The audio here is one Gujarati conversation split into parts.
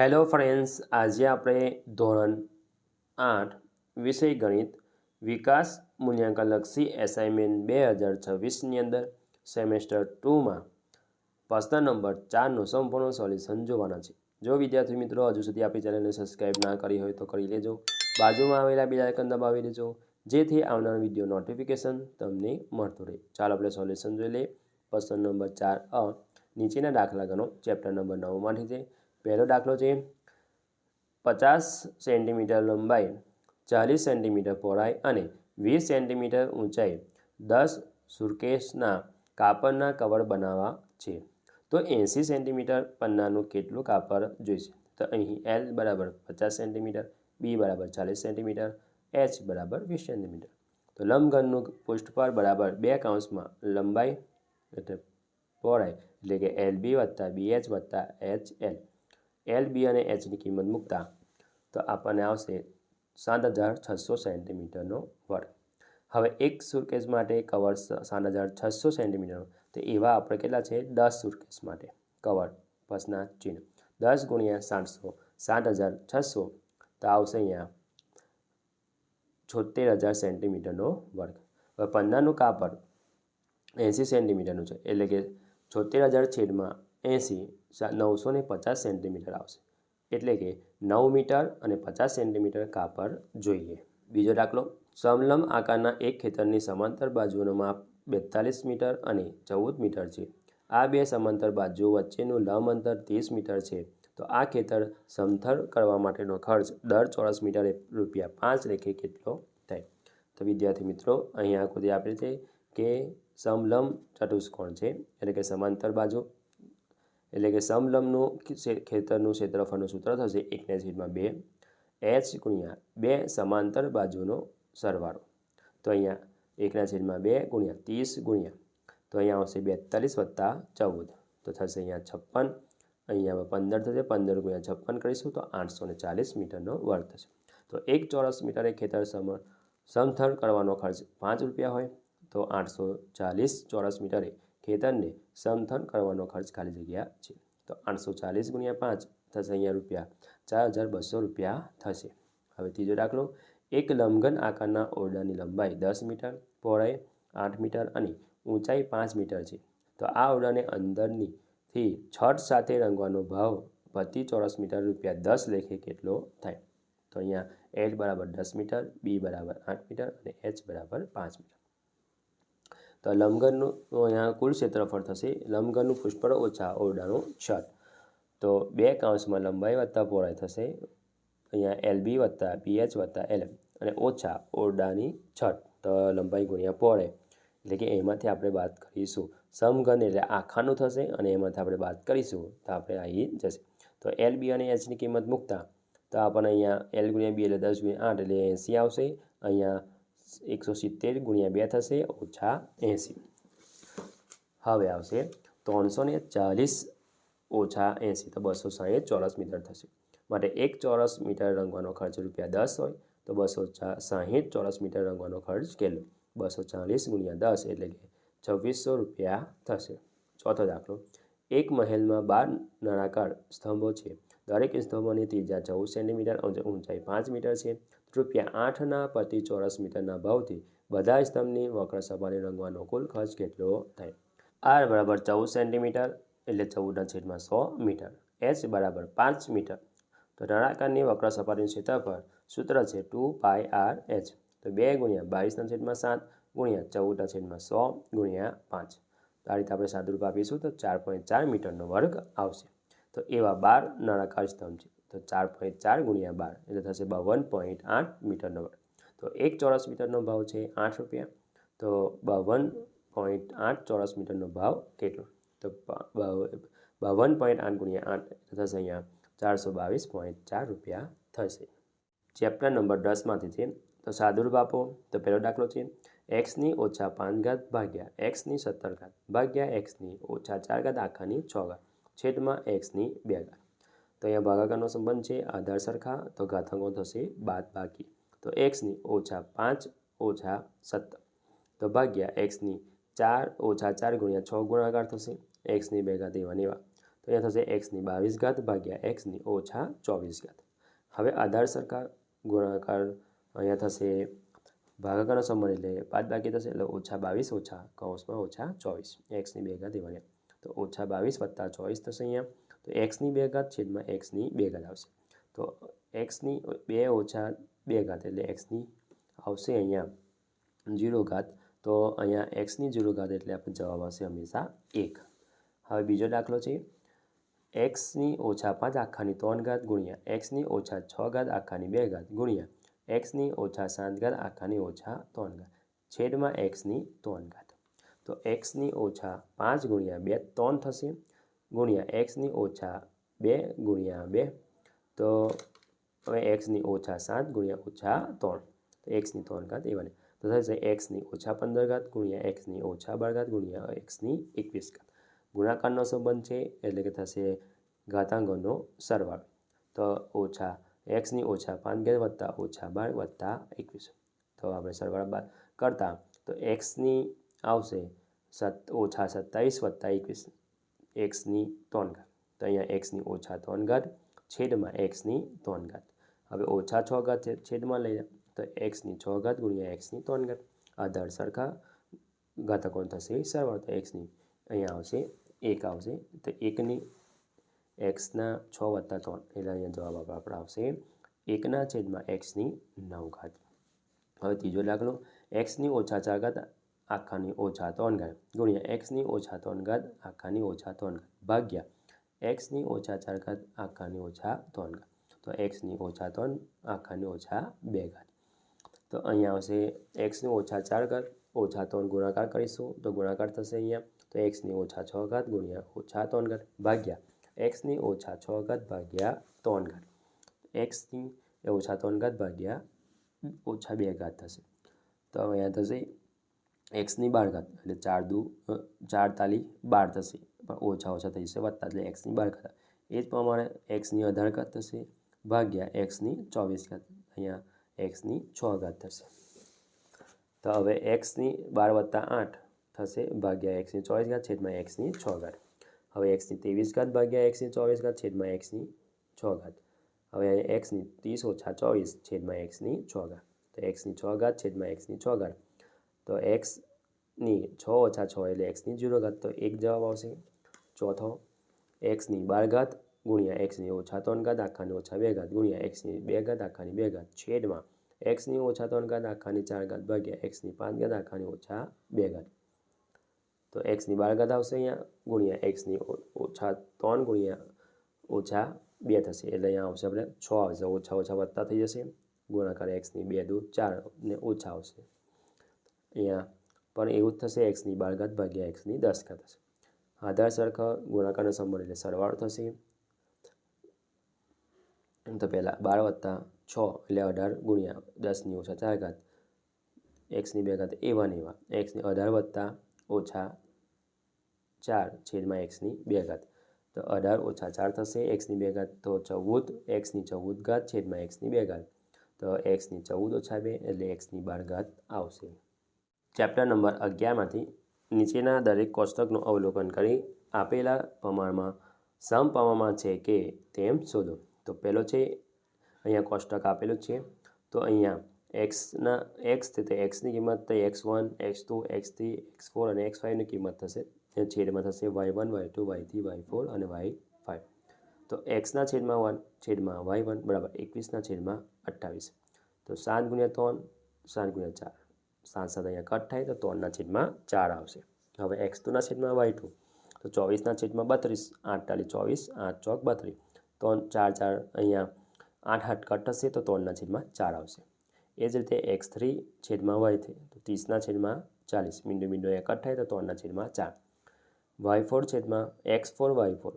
હેલો ફ્રેન્ડ્સ, આજે આપણે ધોરણ 8 વિષય ગણિત વિકાસ મૂલ્યાંકનલક્ષી એસાઇનમેન્ટ 2026ની અંદર સેમેસ્ટર 2માં પ્રશ્ન નંબર 4નું સંપૂર્ણ સોલ્યુશન જોવાના છે। જો વિદ્યાર્થી મિત્રો હજુ સુધી આપણી ચેનલને સબસ્ક્રાઇબ ના કરી હોય તો કરી લેજો, બાજુમાં આવેલા બેલ આઇકન દબાવી દેજો જેથી આવનાર વિડીયો નોટિફિકેશન તમને મળતું રહે। ચાલો આપણે સોલ્યુશન જોઈ લઈએ। પ્રશ્ન નંબર 4 નીચેના દાખલા ગણો। ચેપ્ટર નંબર 9માંથી છે। પહેલો દાખલો છે 50 સેન્ટીમીટર લંબાઈ, 40 સેન્ટીમીટર પહોળાઈ અને 20 સેન્ટીમીટર ઊંચાઈ 10 સુરકેસના કાપડના કવર બનાવવા છે, તો 80 સેન્ટીમીટર પન્નાનું કેટલું કાપડ જોઈશે? તો અહીં L બરાબર 50 સેન્ટીમીટર, B બરાબર 40 સેન્ટીમીટર, H બરાબર 20 સેન્ટીમીટર। તો લંબઘનનું પૃષ્ઠફળ બરાબર 2 કૌંસમાં લંબાઈ એટલે પહોળાઈ એટલે કે LB વત્તા BH વત્તા HL। LB અને Hની કિંમત મૂકતા તો આપણને આવશે 7600 સેન્ટીમીટરનો વર્ગ। હવે એક સુરકેસ માટે કવર 7600 સેન્ટીમીટર, તો એવા આપણે કેટલા છે? 10 સુરકેસ માટે કવર પ્લસના ચિહ્ન 10 ગુણ્યા 700 7600, તો આવશે અહીંયા 76000 સેન્ટીમીટરનો વર્ગ। હવે પન્નાનું કાપડ 80 સેન્ટીમીટરનું છે એટલે કે 76000 છેદમાં 80 950 સેન્ટીમીટર આવશે, એટલે કે 9 મીટર અને 50 સેન્ટીમીટર કાપડ જોઈએ। બીજો દાખલો, સમલંબ આકારના એક ખેતરની સમાંતર બાજુઓનું માપ 42 મીટર અને 14 મીટર છે। આ બે સમાંતર બાજુઓ વચ્ચેનું લંબ અંતર 30 મીટર છે, તો આ ખેતર સમથળ કરવા માટેનો ખર્ચ દર ચોરસ મીટરે ₹5 લેખે કેટલો થાય? તો વિદ્યાર્થી મિત્રો, અહીં આકૃતિ આપેલ છે કે સમલંબ ચતુષ્કોણ છે એટલે કે સમાંતર બાજુ એટલે કે સમલંબનું ખેતરનું ક્ષેત્રફળનું સૂત્ર થશે 1/2 H ગુણ્યા 2 સમાંતર બાજુનો સરવાળો। તો અહીંયા 1/2 ગુણ્યા 30 ગુણ્યા તો અહીંયા આવશે 42 વત્તા 14, તો થશે અહીંયા 56, અહીંયા 15 થશે, 15 ગુણ્યા 56 કરીશું તો 840 મીટરનો વર્ગ થશે। તો 1 ચોરસ મીટરે ખેતર સમથળ કરવાનો ખર્ચ ₹5 હોય, તો 840 ચોરસ મીટરે ખેતરને સમથળ કરવાનો ખર્ચ ખાલી જગ્યા છે, તો 840 ગુણ્યા 5 થશે અહીંયા ₹4200 થશે। હવે ત્રીજો દાખલો, એક લંબઘન આકારના ઓરડાની લંબાઈ 10 મીટર, પહોળાઈ 8 મીટર અને ઊંચાઈ 5 મીટર છે, તો આ ઓરડાને અંદરથી છત સાથે રંગવાનો ભાવ પ્રતિ ચોરસ મીટર ₹10 લેખે કેટલો થાય? તો અહીંયા L બરાબર 10 મીટર, B બરાબર 8 મીટર અને H બરાબર 5 મીટર। તો લંબઘનનું અહીંયા કુલ ક્ષેત્રફળ થશે લંબઘનનું પૃષ્ઠફળ ઓછા ઓરડાનું છત, તો 2 કૌંસમાં લંબાઈ વત્તા પહોળાઈ થશે અહીંયા LB વત્તા BH વત્તા LM અને ઓછા ઓરડાની છત, તો લંબાઈ ગુણ્યા પહોળાઈ એટલે કે એમાંથી આપણે બાદ કરીશું સમઘન એટલે આખાનું થશે અને એમાંથી આપણે બાદ કરીશું તો આપણે આવી જશે। તો LB અને Hની કિંમત મૂકતા તો આપણને અહીંયા L ગુણ્યા B એટલે 10 ગુણ્યા 8 એટલે 80 આવશે, અહીંયા 170 ગુણ્યા 2 થશે ઓછા 80। હવે આવશે 340 ઓછા 80, તો 260 ચોરસ મીટર થશે। માટે 1 ચોરસ મીટર રંગવાનો ખર્ચ ₹10 હોય, તો 260 ચોરસ મીટર રંગવાનો ખર્ચ કેટલો? 240 ગુણ્યા 10 એટલે કે ₹2600 થશે। ચોથો દાખલો, એક મહેલમાં 12 નળાકાર સ્તંભો છે, દરેક સ્તંભોની ત્રિજ્યા 14 સેન્ટીમીટર, ઊંચાઈ 5 મીટર છે, ₹8ના પ્રતિ ચોરસ મીટરના ભાવથી બધા સ્તંભની વક્ર સપાટી રંગવાનો કુલ ખર્ચ કેટલો થાય? R બરાબર 14 સેન્ટીમીટર એટલે 14/100 મીટર, H બરાબર 5 મીટર, તો નળાકારની વક્ર સપાટીનું ક્ષેત્રફળ સૂત્ર છે 2πRH, તો 2 ગુણ્યા 22/7 ગુણ્યા 14/100 ગુણ્યા 5, તો આ રીતે આપણે સાદુરૂપ આપીશું તો 4.4 મીટરનો વર્ગ આવશે। તો એવા 12 નળાકાર સ્તંભ છે, તો 4.4 ગુણ્યા 12 એટલે થશે 52.8 મીટરનો વર્ગ। તો 1 ચોરસ મીટરનો ભાવ છે ₹8, તો 52.8 ચોરસ મીટરનો ભાવ કેટલો? તો 52.8 ગુણ્યા 8 એટલે થશે અહીંયા ₹422.4 થશે। ચેપ્ટર નંબર 10માંથી છે, તો સાદુરૂપ આપો। તો પહેલો દાખલો છે x ની ઓછા 5 ભાગ્યા x ની 17 ભાગ્યા x ની ઓછા 4 આખાની 6 છેદમાં x ની 2। તો અહીંયા ભાગાકારનો સંબંધ છે આધાર સરખા, તો ઘાતાંકો થશે બાદબાકી, તો x ની ઓછા 5 ઓછા 17 તો ભાગ્યા x ની 4 ઓછા 4 ગુણ્યા 6 ગુણાકાર થશે, x ની 2 ઘાત એવા ને એવા, તો અહીંયા થશે એક્સની 22 ભાગ્યા એક્સની ઓછા 24. હવે આધાર સરખા ગુણાકાર અહીંયા થશે ભાગાકારનો સંબંધ એટલે બાદબાકી થશે એટલે -22 ઓછા કૌંસમાં -24 એક્સની 2 એવા તો -22 વત્તા 24 થશે અહીંયા તો એક્સની 2 છેદમાં એક્સની 2 આવશે તો એક્સની 2 ઓછા 2 એટલે એક્સની આવશે અહીંયા 0 તો અહીંયા એક્સની 0 એટલે આપણે જવાબ આવશે હંમેશા 1. હવે બીજો દાખલો છે એક્સની ઓછા 5 આખાની 3 ગુણ્યા એક્સની ઓછા 6 આખાની 2 ગુણ્યા એક્સની ઓછા 7 આખાની ઓછા 3 છેદમાં એક્સની 3 તો એક્સની ઓછા 5 ગુણ્યા 2 3 થશે ગુણ્યા એક્સની ઓછા 2 ગુણ્યા 2 તો હવે એક્સની ઓછા 7 ગુણ્યા ઓછા 3 તો એક્સની 3 એવાની તો થશે એક્સની ઓછા 15 ગુણ્યા એક્સની ઓછા 12 ગુણ્યા એક્સની 21 ગુણાકારનો સંબંધ છે એટલે કે થશે ઘાતાંકોનો સરવાળો તો ઓછા એક્સની ઓછા 5 વત્તા ઓછા 12 વત્તા 21 તો આપણે સરવાળા બાદ કરતા તો એક્સની આવશે ઓછા 27 વત્તા 21 એક્સની 3 તો અહીંયા એક્સની ઓછા 3 છેદમાં એક્સની 3 હવે ઓછા 6 છે છેદમાં લઈએ તો એક્સની 6 ગુણ્યા એક્સની 3 આધાર સરખા ઘાતાંકોનો થશે સરવાળો તો એક્સની અહીંયા આવશે 1 આવશે તો 1ની એક્સના 6 વત્તા 3 એટલે અહીંયા જવાબ આપણે આવશે 1 છેદમાં એક્સની 9 હવે ત્રીજો દાખલો એક્સની ઓછા 4 આખાની ઓછા 3 ગુણ્યા એક્સની ઓછા 3 આખાની ઓછા 3 ભાગ્યા એક્સની ઓછા 4 આખાની ઓછા 3 તો એક્સની ઓછા 3 આખાની ઓછા 2 તો અહીંયા આવશે એક્સની ઓછા 4 ઓછા 3 ગુણાકાર કરીશું તો ગુણાકાર થશે અહીંયા તો એક્સની ઓછા 6 ગુણ્યા ઓછા 3 ભાગ્યા એક્સની ઓછા 6 ભાગ્યા 3 એક્સની ઓછા 3 ભાગ્યા ઓછા 2 થશે તો અહીંયા થશે એક્સની 12 એટલે 4 દુ 4 તાલી 12 થશે પણ ઓછા ઓછા થઈ જશે વત્તા એટલે એક્સની 12 એ જ પ્રમાણે એક્સની 18 થશે ભાગ્યા એક્સની 24 અહીંયા એક્સની 6 થશે તો હવે એક્સની 12 વત્તા 8 થશે ભાગ્યા એક્સની 24 છેદમાં એક્સની 6 હવે એક્સની 23 ભાગ્યા એક્સની 24 છેદમાં એક્સની 6 હવે અહીંયા એક્સની 30 ઓછા 24 છેદમાં એક્સની 6 તો એક્સની 6 છેદમાં એક્સની 6 તો એક્સની 6 ઓછા 6 એટલે એક્સની 0 તો 1 જવાબ આવશે ચોથો એક્સની 12 ગુણ્યા એક્સની ઓછા 3 આખાની ઓછા 2 ગુણ્યા એક્સની 2 આખાની 2 છેદમાં એક્સની ઓછા 3 આખાની 4 ભાગ્યા એક્સની 5 આખાની ઓછા 2 તો એક્સની 12 આવશે અહીંયા ગુણ્યા એક્સની ઓછા 3 ગુણ્યા ઓછા 2 થશે એટલે અહીંયા આવશે આપણે 6 આવશે ઓછા ઓછા વત્તા થઈ જશે ગુણાકાર એક્સની 2 દુ 4 ને ઓછા આવશે અહીંયા પણ એવું જ થશે એક્સની 12 ભાગ્યા એક્સની 10 થશે આધાર સરખા ગુણાકારનો સંબંધ એટલે સરવાળો થશે તો પહેલાં 12 વત્તા 6 એટલે 18 ગુણ્યા 10ની ઓછા 4 એક્સની 2 એવા ને એવા એક્સની 18 વત્તા ઓછા 4 છેદમાં એક્સની 2 તો 18 ઓછા 4 થશે એક્સની 2 તો 14 એક્સની 14 છેદમાં એક્સની 2 તો એક્સની 14 ઓછા 2 એટલે એક્સની 12 આવશે ચેપ્ટર નંબર 11માંથી નીચેના દરેક કોષ્ટકનું અવલોકન કરી આપેલા પ્રમાણમાં સમપ્રમાણમાં છે કે તેમ શોધો તો પહેલો છે અહીંયા કોષ્ટક આપેલું છે તો અહીંયા એક્સના એક્સ છે તો એક્સની કિંમત તો x1 x2 x3 x4 અને x5ની કિંમત થશે છેદમાં થશે y1 y2 y3 y4 અને y5 તો એક્સના છેદમાં 1 છેદમાં y1 બરાબર 21 છેદમાં 28 તો 7 ગુણ્યા 3 7 ગુણ્યા 4 7 7 અહીંયા કટ થાય તો 3 છેદમાં 4 આવશે હવે x2 છેદમાં y2 તો 24 છેદમાં 32 8 24 8 ચોક 32 તો 4 4 અહીંયા 8 8 કટ થશે તો 3 છેદમાં 4 આવશે એ જ રીતે x3 છેદમાં y3 તો 30 છેદમાં 40 મીંડો મીંડો એ કટ થાય તો 3 છેદમાં 4 y4 છેદમાં x4 y4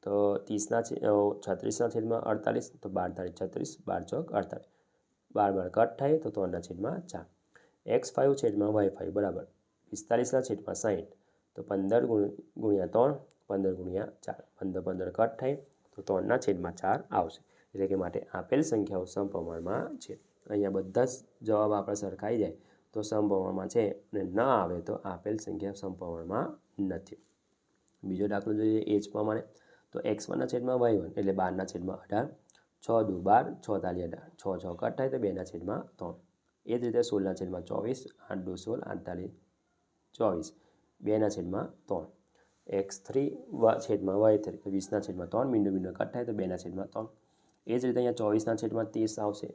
તો 30 36 છેદમાં 48 તો 12 તારીખ 36 12 ચોક 48 12 કટ થાય તો 3 છેદમાં 4 x5 છેદમાં y5 બરાબર 45 છેદમાં 60 તો 15 ગુણ્યા 3 15 ગુણ્યા 4 15 15 કટ થાય તો 3 છેદમાં 4 આવશે એટલે કે માટે આપેલ સંખ્યાઓ સમપ્રમાણમાં છે અહીંયા બધા જ જવાબ આપણે સરખાઈ જાય તો સમપ્રમાણમાં છે અને ન આવે તો આપેલ સંખ્યા સમપ્રમાણમાં નથી બીજો દાખલો જોઈએ એ જ પ્રમાણે તો તો x1 છેદમાં y1 એટલે 12 છેદમાં 18, 6 દુ 12, 6 તાલી 18, 6 6 કટ થાય તો 2 છેદમાં 3. એ જ રીતે 16 છેદમાં 24, 8 દુ 16, 8 તાલી 24, 2 છેદમાં 3. x3 છેદમાં y3 તો 20 છેદમાં 3, મીંડું કટ થાય તો 2 છેદમાં 3. એ જ રીતે અહીંયા 24 છેદમાં 30 આવશે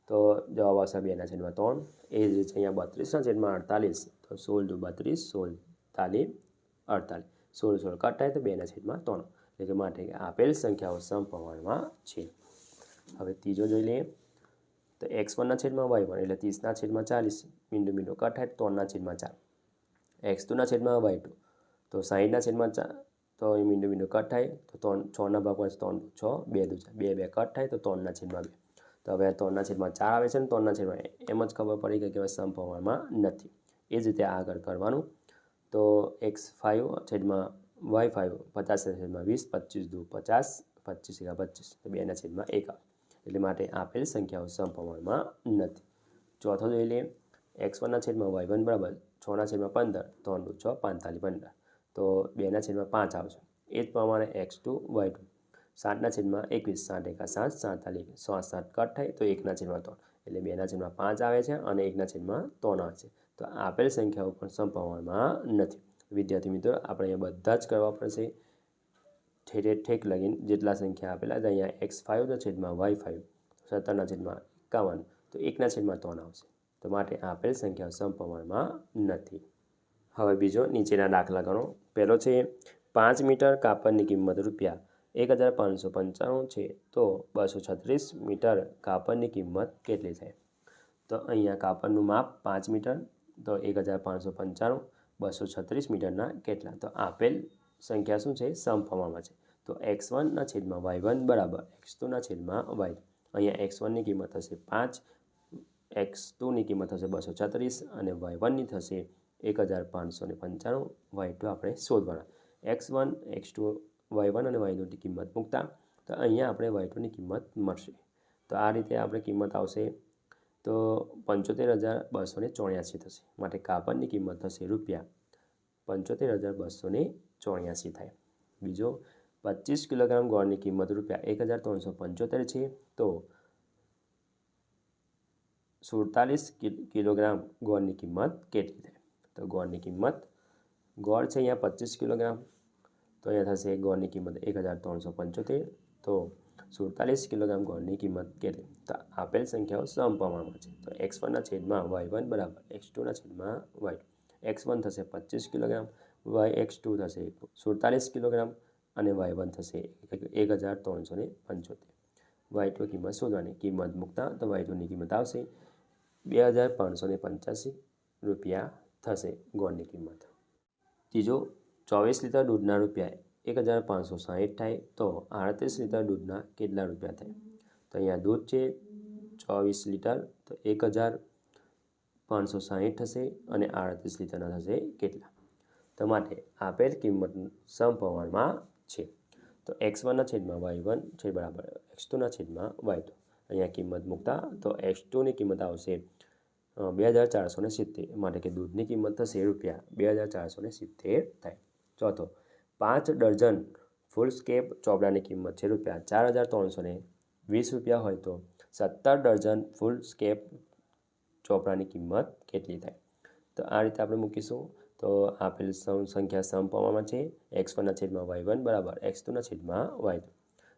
તો જવાબ આવશે 2 છેદમાં 3. એ જ રીતે અહીંયા 32 છેદમાં 48 તો 16 દુ 32, 16 તાલી 48, 16 16 કટ થાય તો 2 છેદમાં 3. એટલે કે માટે આપેલ સંખ્યાઓ સમપ્રમાણમાં છે. હવે ત્રીજો જોઈ લઈએ તો x1 છેદમાં y1 એટલે 30 છેદમાં 40, મીંડું કટ થાય તો 3 છેદમાં 4. x2 છેદમાં y2 તો 60 છેદમાં 4 તો એ મીંડું કટ થાય તો 6 ભાગ પડે 3 6, 2 દુ 4, 2 કટ થાય તો 3 છેદમાં 2. તો હવે 3 છેદમાં 4 આવે છે ને 3 છેદમાં એમ જ ખબર પડી ગઈ કે હવે સમપ્રમાણમાં નથી. એ જ રીતે આગળ કરવાનું તો x5 છેદમાં y5 50 છેદમાં 20, 25 દુ 50, 25 એકા 25 તો 2 છેદમાં 1 આવે. એટલે માટે આપેલ સંખ્યાઓ સમપ્રમાણમાં નથી. ચોથો જોઈ લઈએ x1 છેદમાં y1 બરાબર 6 છેદમાં 15, 3 દુ 6, 5 તાલી 15 તો 2 છેદમાં 5 આવશે. એ જ પ્રમાણે x2 y2 7 છેદમાં 21, 7 એકા 7, 7 તાલી 7 7 કટ થાય તો 1 છેદમાં 3 એટલે 2 છેદમાં 5 આવે છે અને 1 છેદમાં 3 આવે છે. તો આપેલ સંખ્યાઓ પણ સમપ્રમાણમાં નથી. વિદ્યાર્થી મિત્રો આપણે અહીંયા બધા જ કરવા પડશે ઠેક લગીને જેટલા સંખ્યા આપેલા છે. અહીંયા x5 છેદમાં y5 17 છેદમાં 51 તો 1 છેદમાં 3 આવશે. તો માટે આપેલ સંખ્યાઓ સમપ્રમાણમાં નથી. હવે બીજો નીચેના દાખલા ગણો. પહેલો છે 5 મીટર કાપડની કિંમત રૂપિયા 1595 છે તો 236 મીટર કાપડની કિંમત કેટલી થાય? તો અહીંયા કાપડનું માપ 5 મીટર તો 1595, 236 મીટરના કેટલા? તો આપેલ સંખ્યા શું છે? સમપ્રમાણમાં છે. તો x1 છેદમાં y1 બરાબર x2 છેદમાં y2. અહીંયા x1ની કિંમત થશે 5, x2ની કિંમત થશે 236 અને y1ની થશે 1595, y2 આપણે શોધવાના. x1, x2, y1 અને y2ની કિંમત મૂકતા તો અહીંયા આપણે y2ની કિંમત મળશે. તો આ રીતે આપણે કિંમત આવશે તો 75,284 થશે. માટે કાપડની કિંમત થશે રૂપિયા 75,284 થાય. બીજો 25 કિલોગ્રામ ગોળની કિંમત રૂપિયા 1,375 છે તો 47 કિલોગ્રામ ગોળની કિંમત કેટલી થાય? તો ગોળની કિંમત ગોળ છે અહીંયા 25 કિલોગ્રામ તો અહીંયા થશે ગોળની કિંમત 1,375 તો 47 કિલોગ્રામ ગોળની કિંમત કેટલી? તો આપેલ સંખ્યાઓ સમપ્રમાણમાં છે. તો x1 છેદમાં y1 બરાબર x2 છેદમાં y2. x1 થશે 25 કિલોગ્રામ, x2 થશે 47 કિલોગ્રામ અને y1 થશે 1,375. y2 કિંમત શોધવાની. કિંમત મૂકતા તો y2ની કિંમત આવશે 2,585 રૂપિયા થશે ગોળની કિંમત. ત્રીજો 24 લીટર દૂધના રૂપિયા 1,560 થાય તો 38 લીટર દૂધના કેટલા રૂપિયા થાય? તો અહીંયા દૂધ છે 24 લીટર તો 1,560 થશે અને 38 લીટરના થશે કેટલા? તો માટે આપેલ કિંમત સમપ્રમાણમાં છે. તો x1 છેદમાં y1 છે બરાબર x2 છેદમાં y2. અહીંયા કિંમત મૂકતા તો x2ની કિંમત આવશે 2,470 માટે કે દૂધની કિંમત થશે રૂપિયા 2,470 થાય. ચોથો 5 ડઝન ફૂલ સ્કેપ ચોપડાની કિંમત છે રૂપિયા 4,320 રૂપિયા હોય તો 17 ડઝન ફૂલ સ્કેપ ચોપડાની કિંમત કેટલી થાય? તો આ રીતે આપણે મૂકીશું. તો આપેલ સંખ્યા સમપ્રમાણમાં છે. x1 છેદમાં y1 બરાબર x2 છેદમાં y2.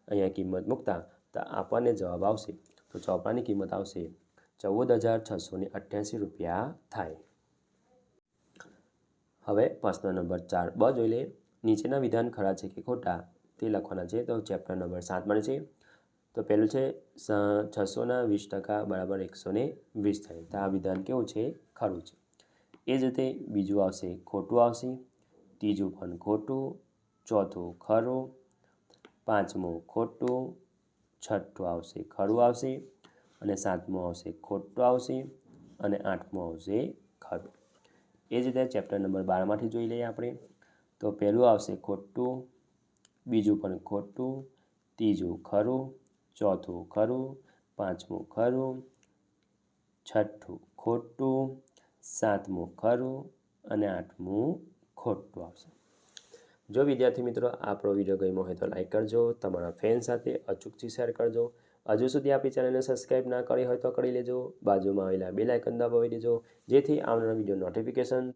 અહીંયા કિંમત મૂકતા તો આપણને જવાબ આવશે તો ચોપડાની કિંમત આવશે 14,688 રૂપિયા થાય. હવે પ્રશ્ન નંબર 4 બ જોઈ લે. નીચેના વિધાન ખરા છે કે ખોટા તે લખવાના છે. તો ચેપ્ટર નંબર 7 મળે છે. તો પહેલું છે 620% બરાબર 120 થાય. તો આ વિધાન કેવું છે? ખરું છે. એ જ રીતે બીજું આવશે ખોટું આવશે, ત્રીજું પણ ખોટું, ચોથું ખરું, પાંચમું ખોટું, છઠ્ઠું આવશે ખરું આવશે અને સાતમું આવશે ખોટું આવશે અને આઠમું આવશે ખરું. એ જ રીતે ચેપ્ટર નંબર 12માંથી જોઈ લઈએ આપણે. તો પહેલું આવશે ખોટું, બીજું પણ ખોટું, ત્રીજું ખરું, ચોથું ખરું, પાંચમું ખરું, છઠ્ઠું ખોટું, સાતમું ખરું અને આઠમું ખોટું આવશે. જો વિદ્યાર્થી મિત્રો આપણો વિડીયો ગમ્યો હોય તો લાઈક કરજો, તમારા ફ્રેન્ડ સાથે અચૂકથી શેર કરજો. હજુ સુધી આપણી ચેનલને સબસ્ક્રાઈબ ના કરી હોય તો કરી લેજો. બાજુમાં આવેલા બેલ આઇકન દબાવી દેજો, જેથી આવનારા વિડીયો નોટિફિકેશન